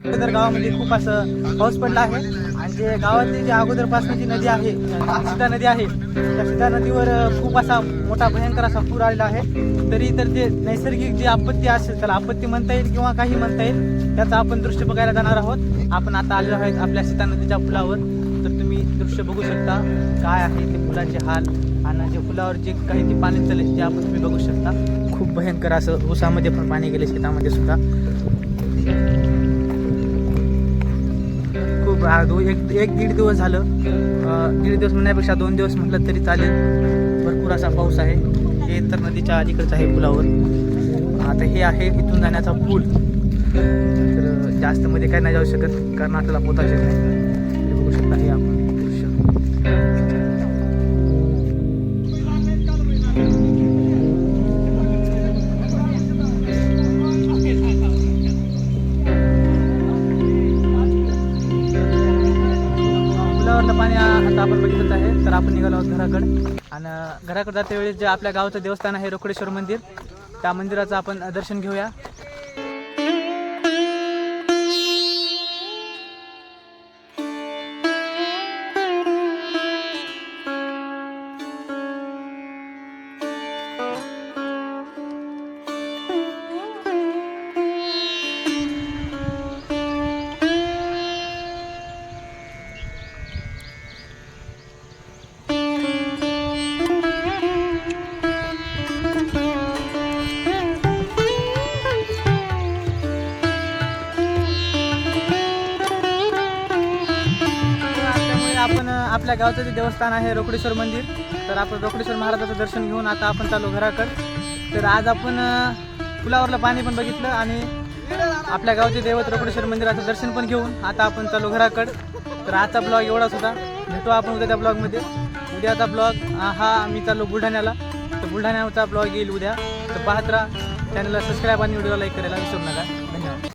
तर गावामध्ये खूप असं पाऊस पडला आहे आणि जे गावातली जी अगोदरपासून जी नदी आहे, सीता नदी आहे, त्या सीता नदीवर खूप असा मोठा भयंकर असा पूर आलेला आहे. तरी तर ते नैसर्गिक जी आपत्ती असेल त्याला आपत्ती म्हणता येईल किंवा काही म्हणता येईल, त्याचं आपण दृश्य बघायला जाणार आहोत. आपण आता आलेलो आहेत आपल्या सीता नदीच्या पुलावर. तर तुम्ही दृश्य बघू शकता काय आहे ते पुलाचे हाल आणि जे पुलावर जे काही ते पाणी चालले ते आपण तुम्ही बघू शकता. खूप भयंकर असं ऊसामध्ये पण पाणी गेले, शेतामध्ये सुद्धा खूप. एक दीड दिवस झालं, दीड दिवस म्हणण्यापेक्षा 2 दिवस म्हटलं तरी चालेल. भरपूर असा पाऊस आहे. हे तर नदीच्या अलीकडचं आहे पुलावर. आता हे आहे इथून जाण्याचा पूल. तर जास्त मध्ये काय नाही जाऊ शकत कारण आपल्याला पोहता येत नाही. बघू शकता हे आपण दृश्य. पुलावरलं पाणी आता आपण बघितलंच आहे. तर आपण निघालो आहोत घराकडे आणि घराकडे जाते वेळेस जे आपल्या गावचं देवस्थान आहे रोकडेश्वर मंदिर, त्या मंदिराचं आपण दर्शन घेऊया. आपण आपल्या गावचं जे देवस्थान आहे रोकडेश्वर मंदिर, तर आपण रोकडेश्वर महाराजाचं दर्शन घेऊन आता आपण चालू घराकडे. तर आज आपण पुलावरलं पाणी पण बघितलं आणि आपल्या गावचे दैवत रोकडेश्वर मंदिराचं दर्शन पण घेऊन आता आपण चालू घराकडे. तर आजचा ब्लॉग एवढाच होता. भेटू आपण उद्याच्या ब्लॉगमध्ये. उद्याचा ब्लॉग हा मी चाललो बुलढाण्याला. तर बुलढाण्याचा ब्लॉग येईल उद्या. तर पाहत राहा. चॅनलला सबस्क्राईब आणि व्हिडिओला लाईक करायला विसरू नका. धन्यवाद.